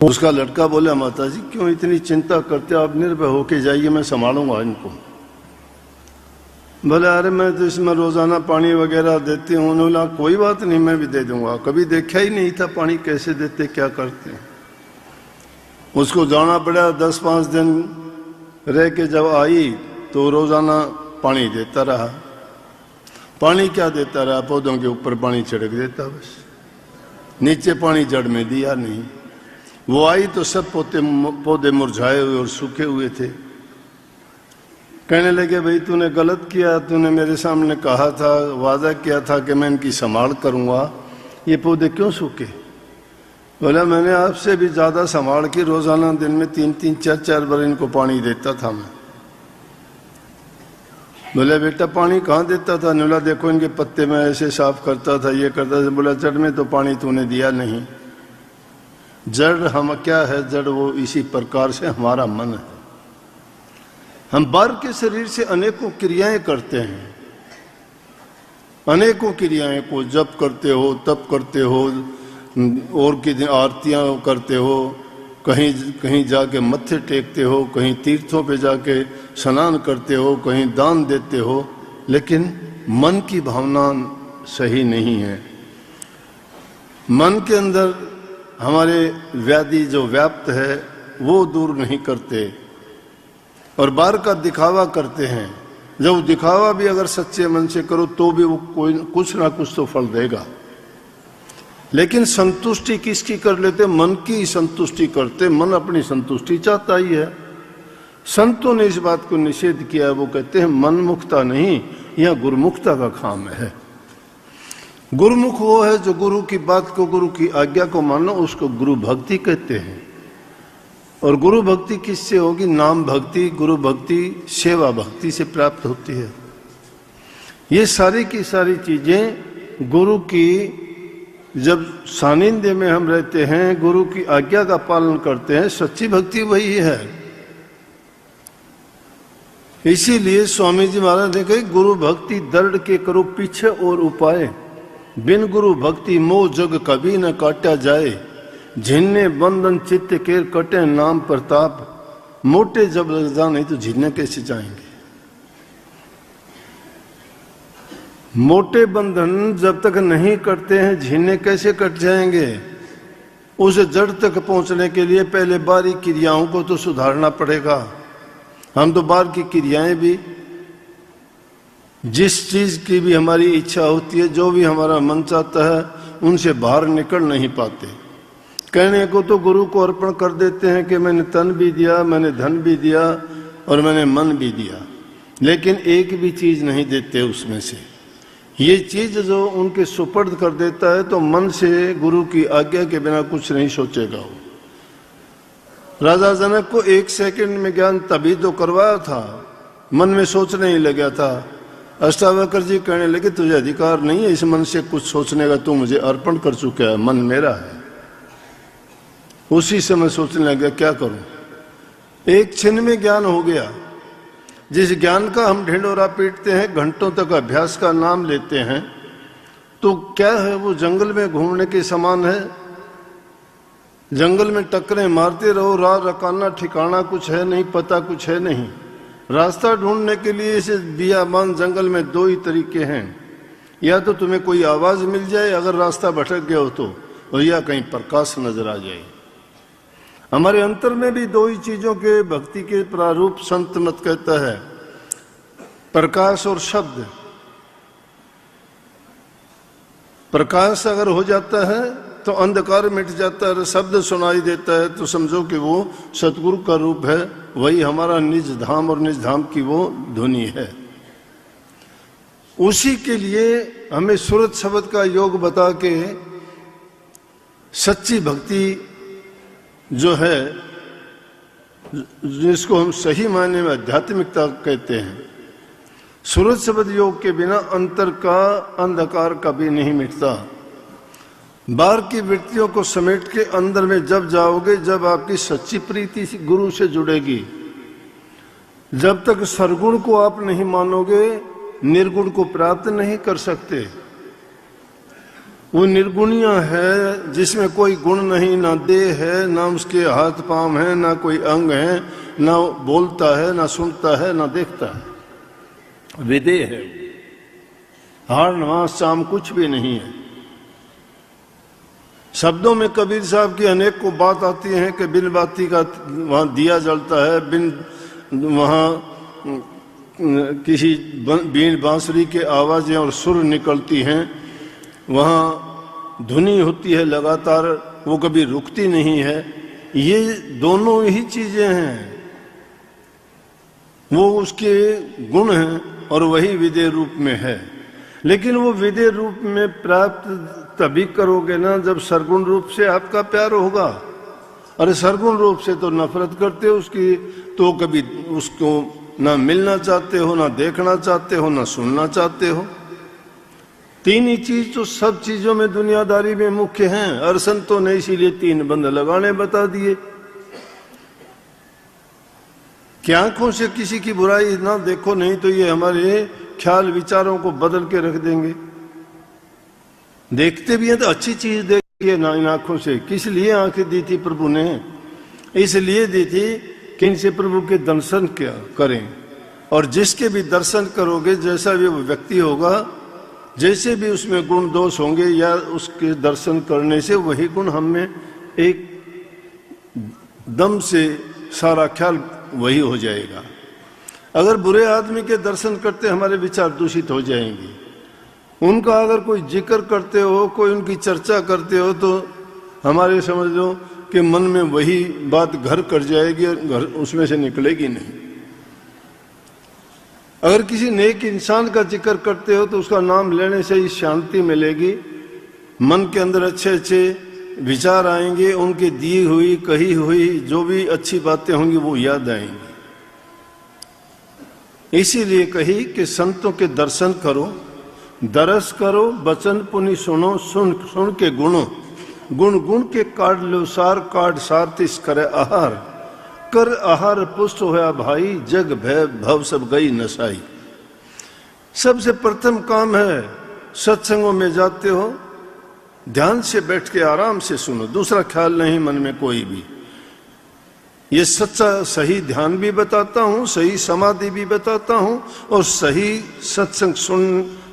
उसका लड़का बोला, माता जी क्यों इतनी चिंता करते, आप निर्भय होके जाइए, मैं संभालूंगा इनको। बोले अरे मैं तो इसमें रोजाना पानी वगैरह देती हूँ। उन्होंने बोला कोई बात नहीं, मैं भी दे दूंगा। कभी देखा ही नहीं था पानी कैसे देते, क्या करते हैं। उसको जाना पड़ा, 10-5 दिन रह के जब आई तो रोजाना पानी देता रहा। पानी क्या देता रहा, पौधों के ऊपर पानी छिड़क देता, बस नीचे पानी जड़ में दिया नहीं। वो आई तो सब पौधे मुरझाए हुए और सूखे हुए थे। कहने लगे भाई तूने गलत किया, तूने मेरे सामने कहा था, वादा किया था कि मैं इनकी संभाल करूंगा, ये पौधे क्यों सूखे। बोला मैंने आपसे भी ज्यादा संभाल के रोजाना दिन में 3-3, 4-4 बार इनको पानी देता था मैं। बोले बेटा पानी कहाँ देता था। बोला देखो इनके पत्ते में ऐसे साफ करता था, ये करता था। बोला जड़ में तो पानी तूने दिया नहीं। जड़ हम क्या है, जड़ वो इसी प्रकार से हमारा मन है। हम बाहर के शरीर से अनेकों क्रियाएं करते हैं, अनेकों क्रियाएं को जप करते हो, तप करते हो, और की आरतियां करते हो, कहीं कहीं जाके मत्थे टेकते हो, कहीं तीर्थों पे जाके स्नान करते हो, कहीं दान देते हो, लेकिन मन की भावना सही नहीं है। मन के अंदर हमारे व्याधि जो व्याप्त है वो दूर नहीं करते और बाहर का दिखावा करते हैं। जब दिखावा भी अगर सच्चे मन से करो तो भी वो कोई कुछ ना कुछ तो फल देगा। लेकिन संतुष्टि किसकी कर लेते, मन की संतुष्टि करते। मन अपनी संतुष्टि चाहता ही है। संतों ने इस बात को निषेध किया है। वो कहते हैं मनमुखता नहीं, यह गुरुमुखता का काम है। गुरुमुख वो है जो गुरु की बात को, गुरु की आज्ञा को मानो, उसको गुरु भक्ति कहते हैं। और गुरु भक्ति किससे होगी, नाम भक्ति, गुरु भक्ति सेवा भक्ति से प्राप्त होती है। ये सारी की सारी चीजें गुरु की, जब सानिध्य में हम रहते हैं, गुरु की आज्ञा का पालन करते हैं, सच्ची भक्ति वही है। इसीलिए स्वामी जी महाराज ने कही गुरु भक्ति दृढ़ के करो पीछे और उपाय, बिन गुरु भक्ति मोह जग कभी न काटा जाए, झिन्ने बंधन चित्त के कटे नाम प्रताप, मोटे जब लग जा नहीं तो झिन्ने कैसे जाएंगे। मोटे बंधन जब तक नहीं कटते हैं, झिन्ने कैसे कट जाएंगे। उस जड़ तक पहुंचने के लिए पहले बाहरी क्रियाओं को तो सुधारना पड़ेगा। हम तो बाहर की क्रियाएं भी, जिस चीज की भी हमारी इच्छा होती है, जो भी हमारा मन चाहता है, उनसे बाहर निकल नहीं पाते। कहने को तो गुरु को अर्पण कर देते हैं कि मैंने तन भी दिया, मैंने धन भी दिया और मैंने मन भी दिया, लेकिन एक भी चीज नहीं देते उसमें से। ये चीज जो उनके सुपर्द कर देता है तो मन से गुरु की आज्ञा के बिना कुछ नहीं सोचेगा वो। राजा जनक को 1 सेकंड में ज्ञान तभी तो करवाया था, मन में सोचने ही लगा था। अष्टावक्र जी कहने लगे तुझे अधिकार नहीं है इस मन से कुछ सोचने का, तू मुझे अर्पण कर चुका है, मन मेरा है। उसी समय सोचने लगा क्या करूं। एक क्षण में ज्ञान हो गया। जिस ज्ञान का हम ढिंढोरा पीटते हैं, घंटों तक अभ्यास का नाम लेते हैं, तो क्या है वो जंगल में घूमने के समान है। जंगल में टक्करें मारते रहो, राह रकाना ठिकाना कुछ है नहीं, पता कुछ है नहीं। रास्ता ढूंढने के लिए इसे बियाबान जंगल में 2 ही तरीके हैं, या तो तुम्हें कोई आवाज मिल जाए अगर रास्ता भटक गया हो तो, और या कहीं प्रकाश नजर आ जाए। हमारे अंतर में भी 2 ही चीजों के भक्ति के प्रारूप संत मत कहता है, प्रकाश और शब्द। प्रकाश अगर हो जाता है तो अंधकार मिट जाता है, शब्द सुनाई देता है तो समझो कि वो सतगुरु का रूप है, वही हमारा निज धाम और निज धाम की वो ध्वनि है। उसी के लिए हमें सूरत शब्द का योग बता के सच्ची भक्ति जो है, जिसको हम सही मायने में आध्यात्मिकता कहते हैं, सूरत शब्द योग के बिना अंतर का अंधकार कभी नहीं मिटता। बाहर की वृत्तियों को समेट के अंदर में जब जाओगे, जब आपकी सच्ची प्रीति गुरु से जुड़ेगी, जब तक सरगुण को आप नहीं मानोगे, निर्गुण को प्राप्त नहीं कर सकते। वो निर्गुणिया है जिसमें कोई गुण नहीं, ना देह है, ना उसके हाथ पांव है, ना कोई अंग है, ना बोलता है, ना सुनता है, ना देखता है, विदेह है, हाड़ नवास चाम कुछ भी नहीं है। शब्दों में कबीर साहब की अनेक को बात आती है कि बिन बाती का वहां दिया जलता है, बिन वहां किसी बीन बांसुरी के आवाजें और सुर निकलती हैं, वहाँ धुनी होती है लगातार, वो कभी रुकती नहीं है। ये दोनों ही चीजें हैं, वो उसके गुण हैं और वही विदेह रूप में है। लेकिन वो विदेह रूप में प्राप्त तभी करोगे ना जब सरगुण रूप से आपका प्यार होगा। अरे सरगुण रूप से तो नफरत करते हो उसकी, तो कभी उसको ना मिलना चाहते हो, ना देखना चाहते हो, ना सुनना चाहते हो। तीन ही चीज तो सब चीजों में दुनियादारी में मुख्य हैं। अरसंतों ने इसीलिए 3 बंद लगाने बता दिए कि आंखों से किसी की बुराई ना देखो, नहीं तो ये हमारे ख्याल विचारों को बदल के रख देंगे। देखते भी हैं तो अच्छी चीज देखिए ना इन आंखों से। किस लिए आंखें दी थी प्रभु ने? इसलिए दी थी कि इनसे प्रभु के दर्शन क्या करें, और जिसके भी दर्शन करोगे, जैसा भी वो व्यक्ति होगा, जैसे भी उसमें गुण दोष होंगे, या उसके दर्शन करने से वही गुण हम में एक दम से सारा ख्याल वही हो जाएगा। अगर बुरे आदमी के दर्शन करते हमारे विचार दूषित हो जाएंगे, उनका अगर कोई जिक्र करते हो, कोई उनकी चर्चा करते हो, तो हमारे समझ लो कि मन में वही बात घर कर जाएगी और घर उसमें से निकलेगी नहीं। अगर किसी नेक इंसान का जिक्र करते हो तो उसका नाम लेने से ही शांति मिलेगी, मन के अंदर अच्छे अच्छे विचार आएंगे, उनकी दी हुई कही हुई जो भी अच्छी बातें होंगी वो याद आएंगी। इसीलिए कही कि संतों के दर्शन करो, दरस करो, वचन पुनि सुनो, सुन सुन के गुणों, गुण गुण के काट लो सार, काट सार तिस करे आहार, कर आहार पुष्ट होया भाई, जग भय भव सब गई नसाई। सबसे प्रथम काम है, सत्संगों में जाते हो ध्यान से बैठ के आराम से सुनो, दूसरा ख्याल नहीं मन में कोई भी। ये सच्चा सही ध्यान भी बताता हूँ, सही समाधि भी बताता हूँ, और सही सत्संग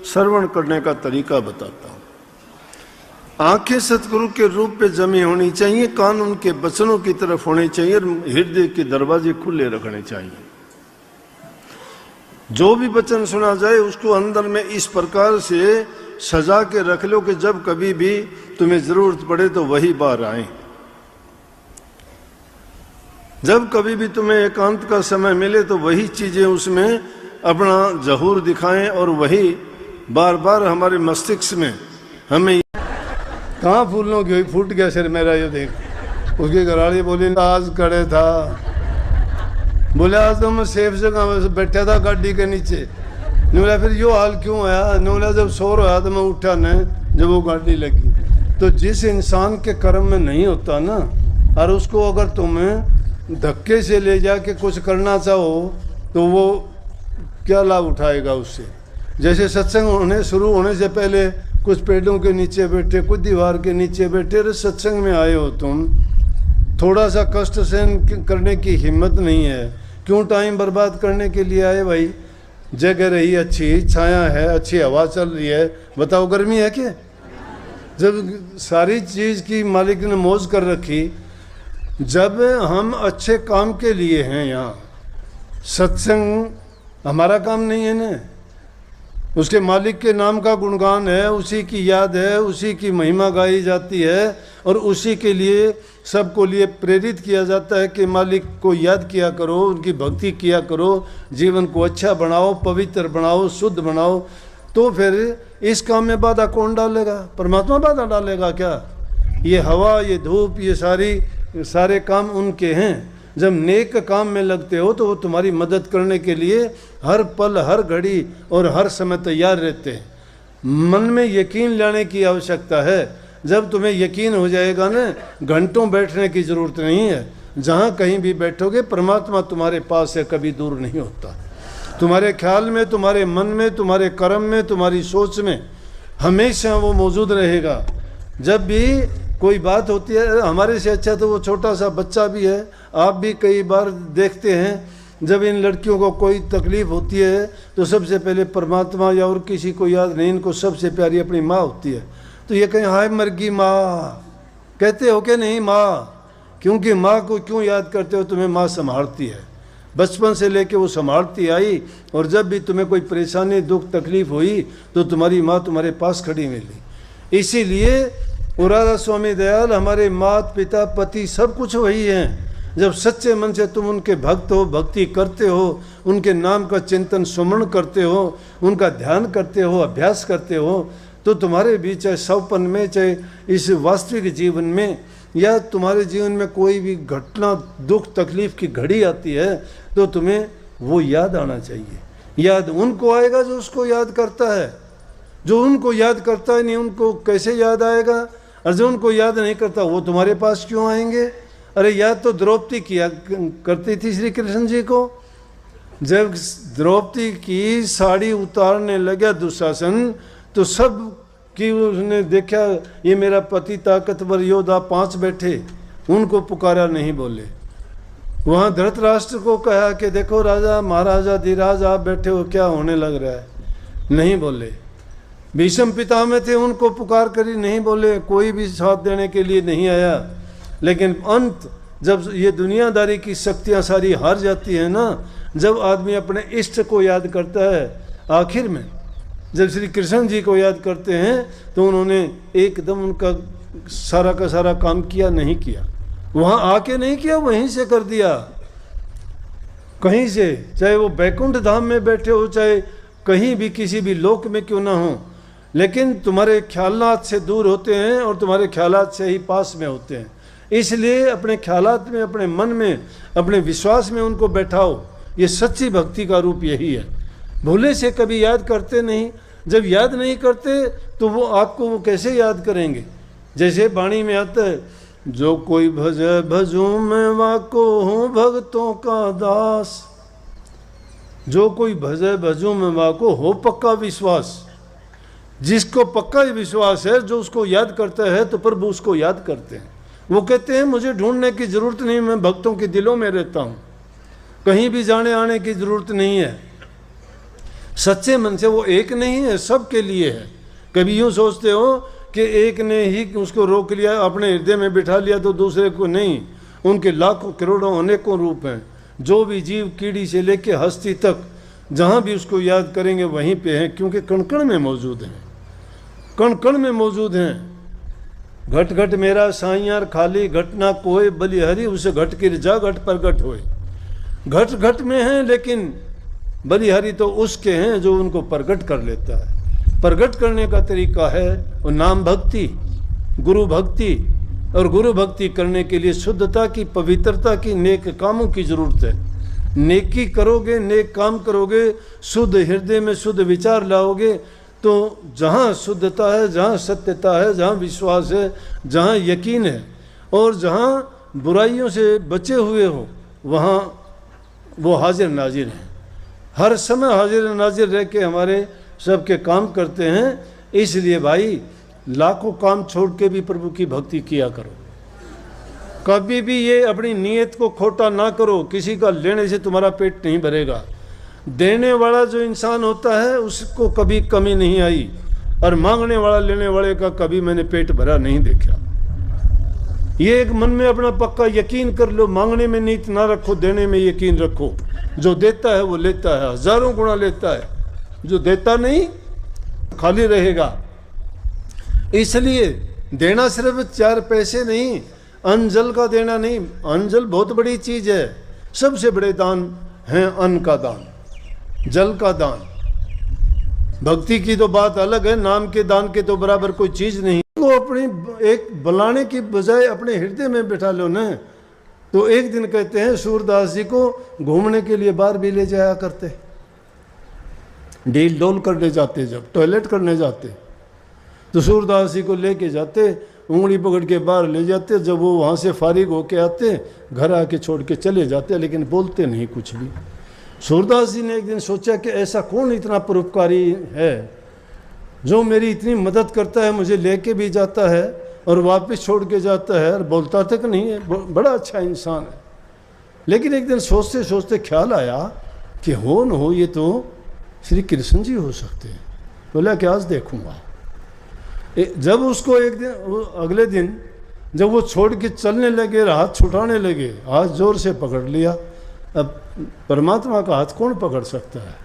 श्रवण करने का तरीका बताता हूँ। आंखें सतगुरु के रूप पे जमी होनी चाहिए, कान उनके वचनों की तरफ होने चाहिए, हृदय के दरवाजे खुले रखने चाहिए। जो भी वचन सुना जाए उसको अंदर में इस प्रकार से सजा के रख लो कि जब कभी भी तुम्हें जरूरत पड़े तो वही बार आए। जब कभी भी तुम्हें एकांत का समय मिले तो वही चीजें उसमें अपना जहूर दिखाएं, और वही बार बार हमारे मस्तिष्क में हमें। कहाँ फूलों की हुई, फूट गया सिर मेरा, ये देख। उसकी घरवाली बोली आज कड़े था, बोले आज तो मैं सेफ जगह बैठा था गाड़ी के नीचे। बोला फिर यो हाल क्यों आया? बोला जब शोर होया तो मैं उठा न, जब वो गाड़ी लगी। तो जिस इंसान के कर्म में नहीं होता ना, और उसको अगर तुम्हें धक्के से ले जाके कुछ करना चाहो तो वो क्या लाभ उठाएगा उससे? जैसे सत्संग होने शुरू होने से पहले कुछ पेड़ों के नीचे बैठे, कुछ दीवार के नीचे बैठे, अरे सत्संग में आए हो तुम, थोड़ा सा कष्ट सहन करने की हिम्मत नहीं है, क्यों टाइम बर्बाद करने के लिए आए भाई? जगह रही अच्छी, छाया है, अच्छी हवा चल रही है, बताओ गर्मी है क्या? जब सारी चीज की मालिक ने मौज कर रखी, जब हम अच्छे काम के लिए हैं यहाँ, सत्संग हमारा काम नहीं है ना, उसके मालिक के नाम का गुणगान है, उसी की याद है, उसी की महिमा गाई जाती है, और उसी के लिए सबको लिए प्रेरित किया जाता है कि मालिक को याद किया करो, उनकी भक्ति किया करो, जीवन को अच्छा बनाओ, पवित्र बनाओ, शुद्ध बनाओ। तो फिर इस काम में बाधा कौन डालेगा? परमात्मा बाधा डालेगा क्या? ये हवा, ये धूप, ये सारे काम उनके हैं। जब नेक काम में लगते हो तो वो तुम्हारी मदद करने के लिए हर पल, हर घड़ी और हर समय तैयार रहते हैं। मन में यकीन लाने की आवश्यकता है। जब तुम्हें यकीन हो जाएगा ना, घंटों बैठने की जरूरत नहीं है। जहाँ कहीं भी बैठोगे परमात्मा तुम्हारे पास से कभी दूर नहीं होता। तुम्हारे ख्याल में, तुम्हारे मन में, तुम्हारे कर्म में, तुम्हारी सोच में हमेशा वो मौजूद रहेगा। जब भी कोई बात होती है, हमारे से अच्छा तो वो छोटा सा बच्चा भी है, आप भी कई बार देखते हैं, जब इन लड़कियों को कोई तकलीफ होती है तो सबसे पहले परमात्मा या और किसी को याद नहीं, इनको सबसे प्यारी अपनी माँ होती है। तो ये कहीं हाय मर गई माँ कहते हो कि नहीं माँ, क्योंकि माँ को क्यों याद करते हो, तुम्हें माँ संभालती है, बचपन से लेके वो संभालती आई, और जब भी तुम्हें कोई परेशानी दुख तकलीफ हुई तो तुम्हारी माँ तुम्हारे पास खड़ी मिली। इसीलिए राधा स्वामी दयाल हमारे माता पिता पति सब कुछ वही हैं। जब सच्चे मन से तुम उनके भक्त हो, भक्ति करते हो, उनके नाम का चिंतन सुमरण करते हो, उनका ध्यान करते हो, अभ्यास करते हो, तो तुम्हारे भी चाहे सौपन में, चाहे इस वास्तविक जीवन में, या तुम्हारे जीवन में कोई भी घटना दुख तकलीफ की घड़ी आती है तो तुम्हें वो याद आना चाहिए। याद उनको आएगा जो उसको याद करता है, जो उनको याद करता है नहीं उनको कैसे याद आएगा, और जो उनको याद नहीं करता वो तुम्हारे पास क्यों आएंगे। अरे याद तो द्रौपदी किया करती थी श्री कृष्ण जी को। जब द्रौपदी की साड़ी उतारने लगा दुशासन तो सब कि उसने देखा ये मेरा पति ताकतवर योद्धा 5 बैठे, उनको पुकारा नहीं बोले। वहाँ धृतराष्ट्र को कहा कि देखो राजा महाराजा धीराज आप बैठे हो, क्या होने लग रहा है, नहीं बोले। भीष्म पितामह थे, उनको पुकार करी, नहीं बोले, कोई भी साथ देने के लिए नहीं आया। लेकिन अंत जब ये दुनियादारी की शक्तियाँ सारी हार जाती है ना, जब आदमी अपने इष्ट को याद करता है, आखिर में जब श्री कृष्ण जी को याद करते हैं तो उन्होंने एकदम उनका सारा का सारा काम किया नहीं किया, वहाँ आके नहीं किया, वहीं से कर दिया, कहीं से, चाहे वो बैकुंठ धाम में बैठे हो, चाहे कहीं भी किसी भी लोक में क्यों ना हो, लेकिन तुम्हारे ख्यालात से दूर होते हैं और तुम्हारे ख्यालात से ही पास में होते हैं। इसलिए अपने ख्यालात में, अपने मन में, अपने विश्वास में उनको बैठाओ। ये सच्ची भक्ति का रूप यही है। भूले से कभी याद करते नहीं, जब याद नहीं करते तो वो आपको वो कैसे याद करेंगे। जैसे वाणी में आता है, जो कोई भज भजूं मैं वाको हूँ भक्तों का दास। जो कोई भज भजूं मैं वाको, हो पक्का विश्वास। जिसको पक्का विश्वास है, जो उसको याद करता है तो प्रभु उसको याद करते हैं। वो कहते हैं मुझे ढूंढने की जरूरत नहीं, मैं भक्तों के दिलों में रहता हूँ, कहीं भी जाने आने की जरूरत नहीं है। सच्चे मन से वो एक नहीं है, सबके लिए है। कभी यूँ सोचते हो कि एक ने ही उसको रोक लिया, अपने हृदय में बिठा लिया तो दूसरे को नहीं। उनके लाखों करोड़ों अनेकों रूप हैं। जो भी जीव कीड़ी से लेके हस्ती तक जहाँ भी उसको याद करेंगे वहीं पे हैं, क्योंकि कण कण में मौजूद हैं, कण कण में मौजूद हैं। घट घट मेरा साइयार खाली घटना कोय बलिहरी, उसे घट की जा घट प्रगट होए। घट घट में हैं, लेकिन बलिहरी तो उसके हैं जो उनको प्रगट कर लेता है। प्रगट करने का तरीका है वो नाम भक्ति, गुरु भक्ति। और गुरु भक्ति करने के लिए शुद्धता की, पवित्रता की, नेक कामों की जरूरत है। नेकी करोगे, नेक काम करोगे, शुद्ध हृदय में शुद्ध विचार लाओगे, तो जहाँ शुद्धता है, जहाँ सत्यता है, जहाँ विश्वास है, जहाँ यकीन है, और जहाँ बुराइयों से बचे हुए हो, वहाँ वो हाजिर नाजिर हैं। हर समय हाजिर नाजिर रह के हमारे सबके काम करते हैं। इसलिए भाई लाखों काम छोड़ के भी प्रभु की भक्ति किया करो। कभी भी ये अपनी नीयत को खोटा ना करो। किसी का लेने से तुम्हारा पेट नहीं भरेगा। देने वाला जो इंसान होता है उसको कभी कमी नहीं आई, और मांगने वाला लेने वाले का कभी मैंने पेट भरा नहीं देखा। ये एक मन में अपना पक्का यकीन कर लो। मांगने में नीत ना रखो, देने में यकीन रखो। जो देता है वो लेता है, हजारों गुना लेता है। जो देता नहीं खाली रहेगा। इसलिए देना सिर्फ 4 पैसे नहीं, अन्न का देना नहीं। अन्न बहुत बड़ी चीज है। सबसे बड़े दान है अन्न का दान, जल का दान। भक्ति की तो बात अलग है, नाम के दान के तो बराबर कोई चीज नहीं। तो अपनी एक बुलाने की बजाय अपने हृदय में बिठा लो ना। तो एक दिन कहते हैं सूरदास जी को घूमने के लिए बाहर भी ले जाया करते, डील डोल करने जाते, जब टॉयलेट करने जाते तो सूरदास जी को लेके जाते, उंगली पकड़ के बाहर ले जाते। जब वो वहाँ से फारिग होके आते, घर आके छोड़ के चले जाते, लेकिन बोलते नहीं कुछ भी। सूरदास जी ने एक दिन सोचा कि ऐसा कौन इतना परोपकारी है जो मेरी इतनी मदद करता है, मुझे लेके भी जाता है और वापस छोड़ के जाता है और बोलता तक नहीं है, बड़ा अच्छा इंसान है। लेकिन एक दिन सोचते सोचते ख्याल आया कि हो न हो ये तो श्री कृष्ण जी हो सकते हैं। बोला कि आज देखूंगा। जब उसको एक दिन, अगले दिन जब वो छोड़ के चलने लगे, हाथ छुटाने लगे, हाथ जोर से पकड़ लिया। अब परमात्मा का हाथ कौन पकड़ सकता है?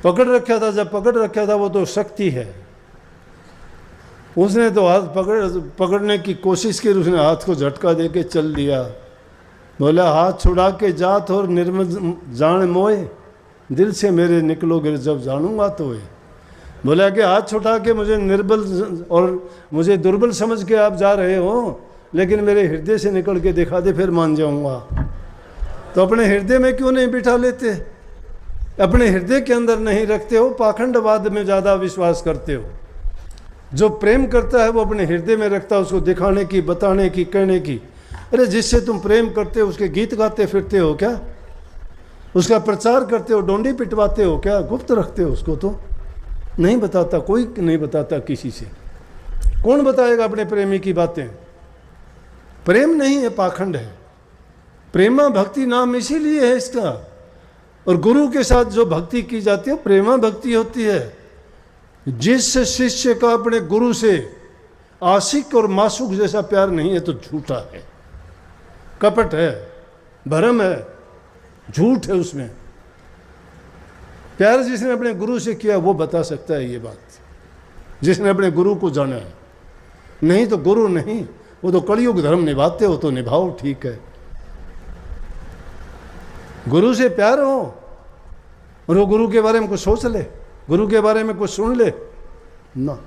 पकड़ रखा था, जब पकड़ रखा था वो तो शक्ति है। उसने तो हाथ पकड़ने की कोशिश की, उसने हाथ को झटका दे के चल दिया। बोला हाथ छुड़ा के जात और निर्मल जान मोए, दिल से मेरे निकलोगे जब जानूंगा तो ये। बोला कि हाथ छुटा के मुझे निर्बल और मुझे दुर्बल समझ के आप जा रहे हो, लेकिन मेरे हृदय से निकल के दिखा दे, फिर मान जाऊंगा। तो अपने हृदय में क्यों नहीं बिठा लेते? अपने हृदय के अंदर नहीं रखते हो, पाखंडवाद में ज़्यादा विश्वास करते हो। जो प्रेम करता है वो अपने हृदय में रखता है, उसको दिखाने की, बताने की, कहने की। अरे जिससे तुम प्रेम करते हो उसके गीत गाते फिरते हो क्या? उसका प्रचार करते हो, डोंडी पिटवाते हो क्या? गुप्त रखते हो उसको? तो नहीं बताता, कोई नहीं बताता किसी से। कौन बताएगा अपने प्रेमी की बातें? प्रेम नहीं है, पाखंड है। प्रेमा भक्ति नाम इसीलिए है इसका। और गुरु के साथ जो भक्ति की जाती है प्रेमा भक्ति होती है। जिस शिष्य का अपने गुरु से आशिक और मासूक जैसा प्यार नहीं है तो झूठा है, कपट है, भरम है, झूठ है उसमें। प्यार जिसने अपने गुरु से किया वो बता सकता है ये बात, जिसने अपने गुरु को जाना है। नहीं तो गुरु नहीं, वो तो कलयुग धर्म निभाते हो तो निभाओ, ठीक है। गुरु से प्यार हो और वो गुरु के बारे में कुछ सोच ले, गुरु के बारे में कुछ सुन ले ना,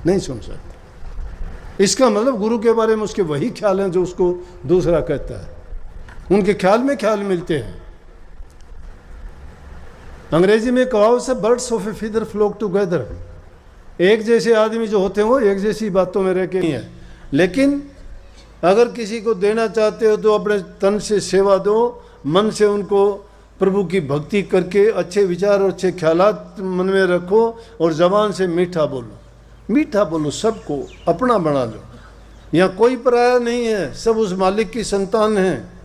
नहीं सुन सकते। इसका मतलब गुरु के बारे में उसके वही ख्याल हैं जो उसको दूसरा कहता है। उनके ख्याल में ख्याल मिलते हैं। अंग्रेजी में कहावत है, birds of a feather flock together. एक जैसे आदमी जो होते हैं वो एक जैसी बातों में रह के नहीं है। लेकिन अगर किसी को देना चाहते हो तो अपने तन से सेवा दो, मन से उनको प्रभु की भक्ति करके अच्छे विचार और अच्छे ख्यालात मन में रखो और जबान से मीठा बोलो। मीठा बोलो, सबको अपना बना लो। यहाँ कोई पराया नहीं है, सब उस मालिक की संतान है।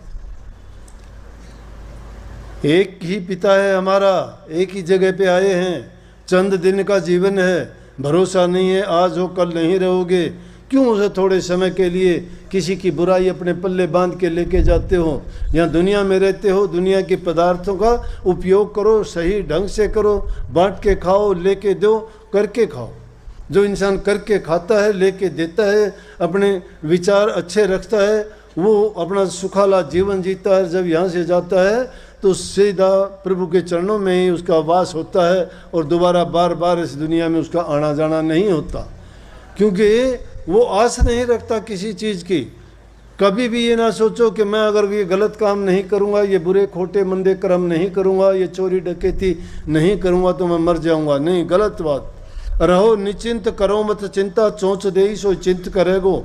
एक ही पिता है हमारा, एक ही जगह पे आए हैं। चंद दिन का जीवन है, भरोसा नहीं है आज हो कल नहीं रहोगे। क्यों उसे थोड़े समय के लिए किसी की बुराई अपने पल्ले बांध के लेके जाते हो? यहाँ दुनिया में रहते हो, दुनिया के पदार्थों का उपयोग करो, सही ढंग से करो, बांट के खाओ, लेके दो, करके खाओ। जो इंसान करके खाता है, लेके देता है, अपने विचार अच्छे रखता है, वो अपना सुखाला जीवन जीता है। जब यहाँ से जाता है तो सीधा प्रभु के चरणों में ही उसका वास होता है और दोबारा बार बार इस दुनिया में उसका आना जाना नहीं होता, क्योंकि वो आस नहीं रखता किसी चीज़ की। कभी भी ये ना सोचो कि मैं अगर ये गलत काम नहीं करूँगा, ये बुरे खोटे मंदे कर्म नहीं करूँगा, ये चोरी डकैती नहीं करूँगा तो मैं मर जाऊँगा। नहीं, गलत बात। रहो निश्चिंत, करो मत चिंता, चोंच दे सो चिंत करेगो।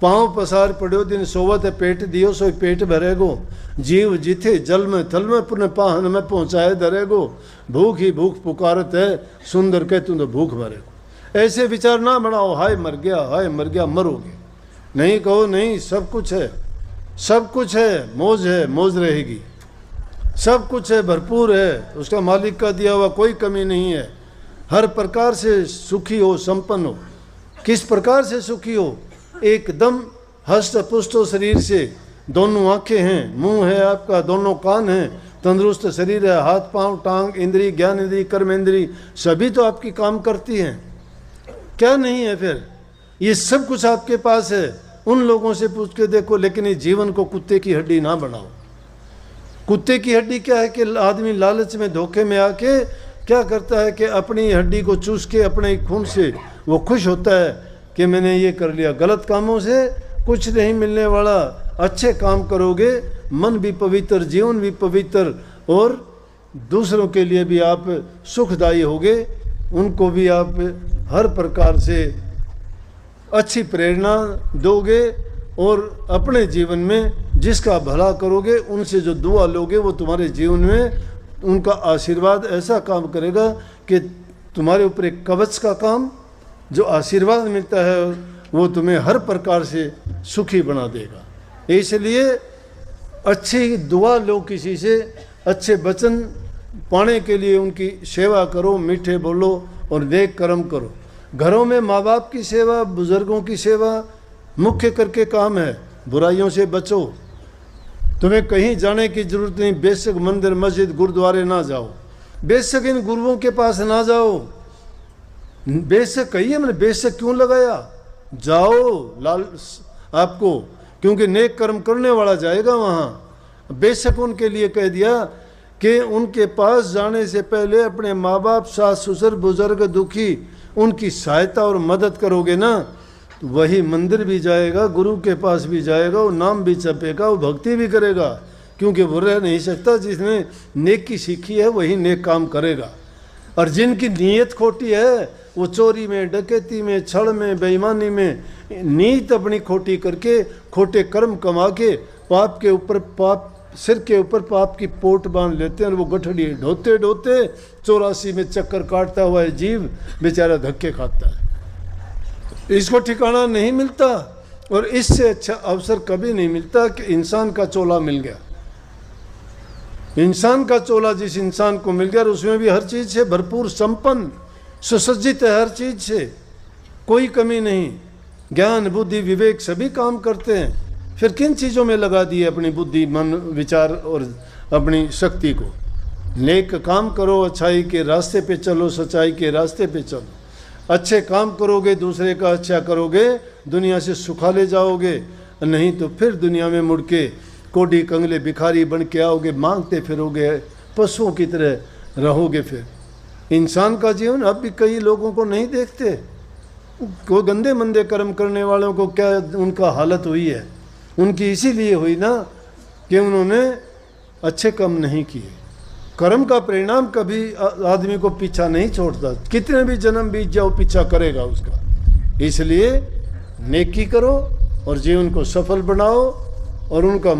पाँव पसार पड़ो दिन सोवत पेट दियो सो पेट भरेगो। जीव जिथे जल में थल में पुण्य पाहन में पहुँचाए धरेगो। भूख ही भूख पुकारत है, सुंदर कह तुम तो भूख भरेगो। ऐसे विचार ना बनाओ, हाय मर गया, मरोगे। नहीं कहो, नहीं, सब कुछ है, सब कुछ है, मौज रहेगी। सब कुछ है, भरपूर है, उसका मालिक का दिया हुआ कोई कमी नहीं है। हर प्रकार से सुखी हो, संपन्न हो। किस प्रकार से सुखी हो? एकदम हष्ट पुष्ट हो शरीर से, दोनों आंखें हैं, मुंह है आपका, दोनों कान हैं, तंदुरुस्त शरीर है, हाथ पांव टांग इंद्री ज्ञान इंद्री कर्म इंद्री सभी तो आपकी काम करती हैं। क्या नहीं है फिर? ये सब कुछ आपके पास है। उन लोगों से पूछ के देखो। लेकिन इस जीवन को कुत्ते की हड्डी ना बनाओ। कुत्ते की हड्डी क्या है कि आदमी लालच में धोखे में आके क्या करता है कि अपनी हड्डी को चूस के अपने खून से वो खुश होता है कि मैंने ये कर लिया। गलत कामों से कुछ नहीं मिलने वाला। अच्छे काम करोगे, मन भी पवित्र, जीवन भी पवित्र और दूसरों के लिए भी आप सुखदायी होगे। उनको भी आप हर प्रकार से अच्छी प्रेरणा दोगे और अपने जीवन में जिसका भला करोगे, उनसे जो दुआ लोगे वो तुम्हारे जीवन में उनका आशीर्वाद ऐसा काम करेगा कि तुम्हारे ऊपर एक कवच का काम, जो आशीर्वाद मिलता है वो तुम्हें हर प्रकार से सुखी बना देगा। इसलिए अच्छी दुआ लो किसी से, अच्छे वचन पाने के लिए उनकी सेवा करो, मीठे बोलो और नेक कर्म करो। घरों में माँ बाप की सेवा, बुजुर्गों की सेवा मुख्य करके काम है। बुराइयों से बचो। तुम्हें कहीं जाने की जरूरत नहीं, बेशक मंदिर मस्जिद गुरुद्वारे ना जाओ, बेशक इन गुरुओं के पास ना जाओ, बेशक कहिए, मैंने बेशक क्यों लगाया, जाओ लाल आपको, क्योंकि नेक कर्म करने वाला जाएगा वहाँ। बेशक उनके लिए कह दिया कि उनके पास जाने से पहले अपने माँ बाप, सास ससुर, बुजुर्ग, दुखी, उनकी सहायता और मदद करोगे ना, तो वही मंदिर भी जाएगा, गुरु के पास भी जाएगा, वो नाम भी जपेगा, वो भक्ति भी करेगा, क्योंकि वो रह नहीं सकता। जिसने नेकी सीखी है वही नेक काम करेगा। और जिनकी नीयत खोटी है वो चोरी में, डकैती में, छल में, बेईमानी में नीयत अपनी खोटी करके, खोटे कर्म कमा के पाप के ऊपर पाप, सिर के ऊपर पाप की पोट बांध लेते हैं और वो गठड़ी ढोते ढोते 84 में चक्कर काटता हुआ है जीव बेचारा धक्के खाता है। इसको ठिकाना नहीं मिलता और इससे अच्छा अवसर कभी नहीं मिलता कि इंसान का चोला मिल गया। इंसान का चोला जिस इंसान को मिल गया, उसमें भी हर चीज से भरपूर, संपन्न, सुसज्जित है, हर चीज से कोई कमी नहीं। ज्ञान, बुद्धि, विवेक सभी काम करते हैं। फिर किन चीज़ों में लगा दिए अपनी बुद्धि, मन, विचार और अपनी शक्ति को? नेक काम करो, अच्छाई के रास्ते पे चलो, सच्चाई के रास्ते पे चलो। अच्छे काम करोगे, दूसरे का अच्छा करोगे, दुनिया से सुखा ले जाओगे, नहीं तो फिर दुनिया में मुड़ के कोडी कंगले भिखारी बन के आओगे, मांगते फिरोगे, पशुओं की तरह रहोगे। फिर इंसान का जीवन अब भी कई लोगों को नहीं देखते। को गंदे मंदे कर्म करने वालों को क्या उनका हालत हुई है, उनकी इसीलिए हुई ना कि उन्होंने अच्छे कर्म नहीं किए। कर्म का परिणाम कभी आदमी को पीछा नहीं छोड़ता, कितने भी जन्म बीत जाओ पीछा करेगा उसका। इसलिए नेकी करो और जीवन को सफल बनाओ और उनका